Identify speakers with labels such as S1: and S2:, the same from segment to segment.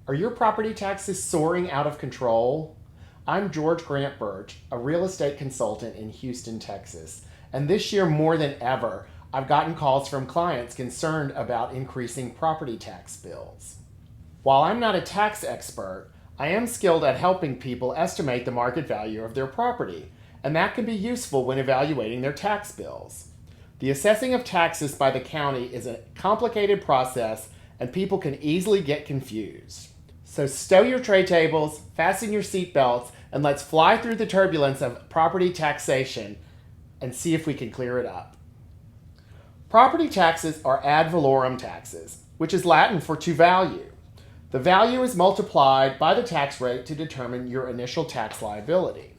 S1: Are your property taxes soaring out of control? I'm George Grant Birch, a real estate consultant in Houston, Texas. And this year, more than ever, I've gotten calls from clients concerned about increasing property tax bills. While I'm not a tax expert, I am skilled at helping people estimate the market value of their property, and that can be useful when evaluating their tax bills. The assessing of taxes by the county is a complicated process, and people can easily get confused. So stow your tray tables, fasten your seat belts, and let's fly through the turbulence of property taxation and see if we can clear it up. Property taxes are ad valorem taxes, which is Latin for to value. The value is multiplied by the tax rate to determine your initial tax liability.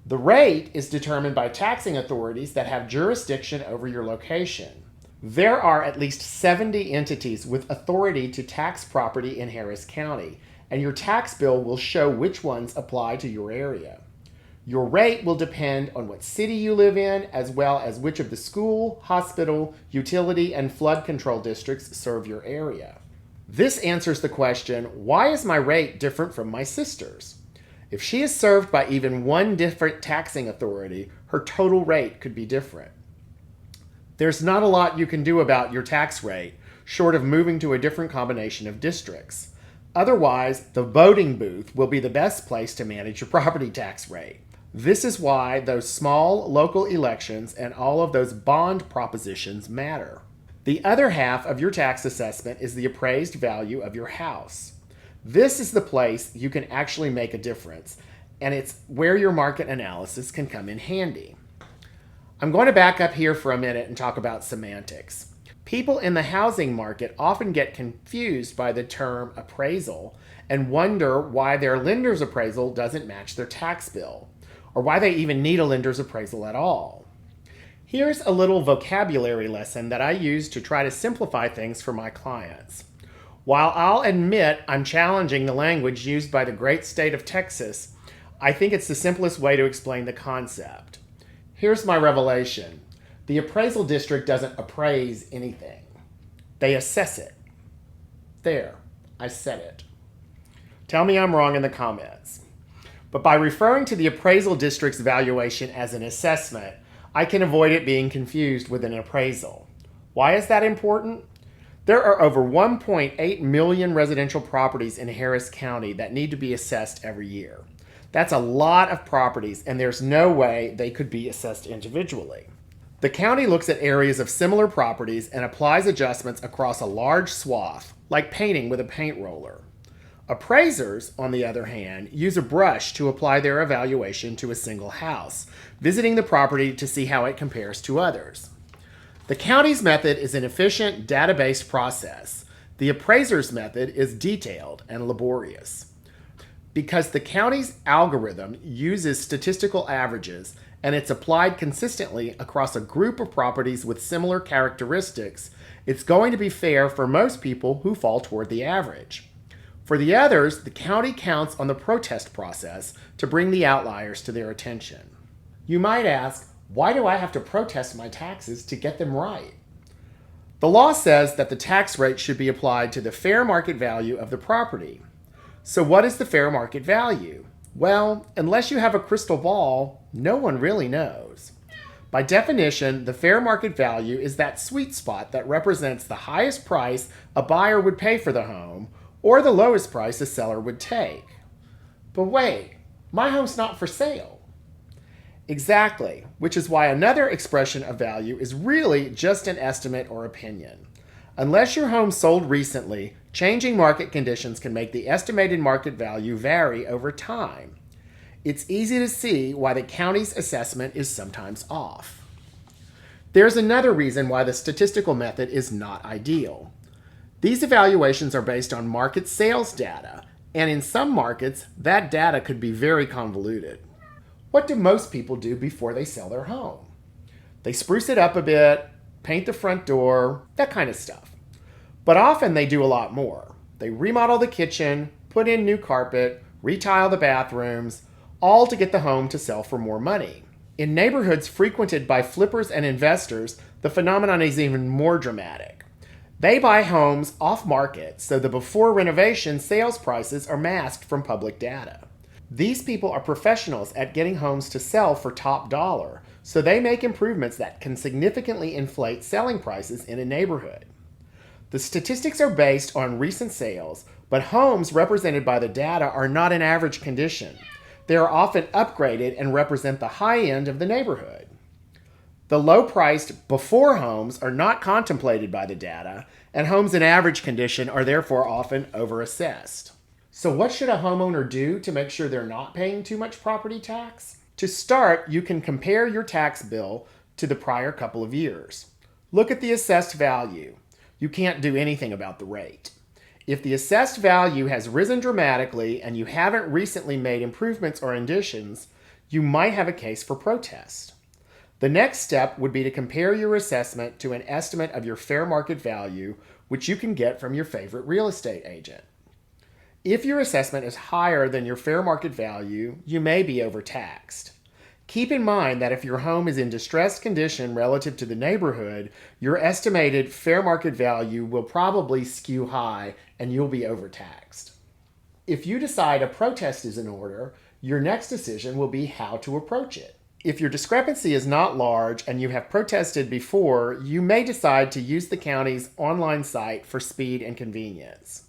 S1: The rate is determined by taxing authorities that have jurisdiction over your location. There are at least 70 entities with authority to tax property in Harris County, and your tax bill will show which ones apply to your area. Your rate will depend on what city you live in, as well as which of the school, hospital, utility, and flood control districts serve your area. This answers the question, why is my rate different from my sister's? If she is served by even one different taxing authority, her total rate could be different. There's not a lot you can do about your tax rate, short of moving to a different combination of districts. Otherwise, the voting booth will be the best place to manage your property tax rate. This is why those small local elections and all of those bond propositions matter. The other half of your tax assessment is the appraised value of your house. This is the place you can actually make a difference, and it's where your market analysis can come in handy. I'm going to back up here for a minute and talk about semantics. People in the housing market often get confused by the term appraisal and wonder why their lender's appraisal doesn't match their tax bill, or why they even need a lender's appraisal at all. Here's a little vocabulary lesson that I use to try to simplify things for my clients. While I'll admit I'm challenging the language used by the great state of Texas, I think it's the simplest way to explain the concept. Here's my revelation. The appraisal district doesn't appraise anything. They assess it. There, I said it. Tell me I'm wrong in the comments. But by referring to the appraisal district's valuation as an assessment, I can avoid it being confused with an appraisal. Why is that important? There are over 1.8 million residential properties in Harris County that need to be assessed every year. That's a lot of properties, and there's no way they could be assessed individually. The county looks at areas of similar properties and applies adjustments across a large swath, like painting with a paint roller. Appraisers, on the other hand, use a brush to apply their evaluation to a single house, visiting the property to see how it compares to others. The county's method is an efficient, data-based process. The appraiser's method is detailed and laborious. Because the county's algorithm uses statistical averages and it's applied consistently across a group of properties with similar characteristics, it's going to be fair for most people who fall toward the average. For the others, the county counts on the protest process to bring the outliers to their attention. You might ask, why do I have to protest my taxes to get them right? The law says that the tax rate should be applied to the fair market value of the property. So what is the fair market value? Well, unless you have a crystal ball, no one really knows. By definition, the fair market value is that sweet spot that represents the highest price a buyer would pay for the home or the lowest price a seller would take. But wait, my home's not for sale. Exactly, which is why another expression of value is really just an estimate or opinion. Unless your home sold recently, changing market conditions can make the estimated market value vary over time. It's easy to see why the county's assessment is sometimes off. There's another reason why the statistical method is not ideal. These evaluations are based on market sales data, and in some markets, that data could be very convoluted. What do most people do before they sell their home? They spruce it up a bit, paint the front door, that kind of stuff. But often they do a lot more. They remodel the kitchen, put in new carpet, retile the bathrooms, all to get the home to sell for more money. In neighborhoods frequented by flippers and investors, the phenomenon is even more dramatic. They buy homes off market, so the before renovation sales prices are masked from public data. These people are professionals at getting homes to sell for top dollar, so they make improvements that can significantly inflate selling prices in a neighborhood. The statistics are based on recent sales, but homes represented by the data are not in average condition. They are often upgraded and represent the high end of the neighborhood. The low-priced before homes are not contemplated by the data, and homes in average condition are therefore often overassessed. So what should a homeowner do to make sure they're not paying too much property tax? To start, you can compare your tax bill to the prior couple of years. Look at the assessed value. You can't do anything about the rate. If the assessed value has risen dramatically and you haven't recently made improvements or additions, you might have a case for protest. The next step would be to compare your assessment to an estimate of your fair market value, which you can get from your favorite real estate agent. If your assessment is higher than your fair market value, you may be overtaxed. Keep in mind that if your home is in distressed condition relative to the neighborhood, your estimated fair market value will probably skew high and you'll be overtaxed. If you decide a protest is in order, your next decision will be how to approach it. If your discrepancy is not large and you have protested before, you may decide to use the county's online site for speed and convenience.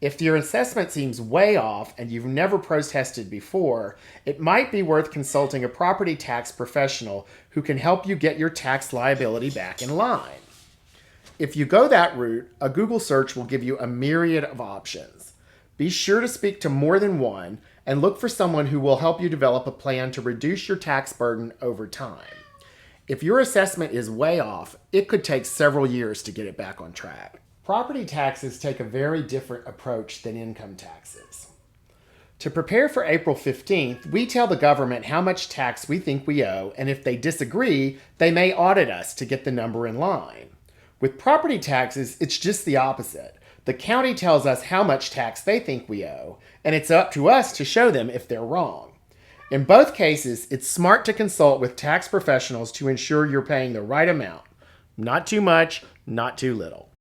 S1: If your assessment seems way off and you've never protested before, it might be worth consulting a property tax professional who can help you get your tax liability back in line. If you go that route, a Google search will give you a myriad of options. Be sure to speak to more than one and look for someone who will help you develop a plan to reduce your tax burden over time. If your assessment is way off, it could take several years to get it back on track. Property taxes take a very different approach than income taxes. To prepare for April 15th, we tell the government how much tax we think we owe, and if they disagree, they may audit us to get the number in line. With property taxes, it's just the opposite. The county tells us how much tax they think we owe, and it's up to us to show them if they're wrong. In both cases, it's smart to consult with tax professionals to ensure you're paying the right amount. Not too much, not too little.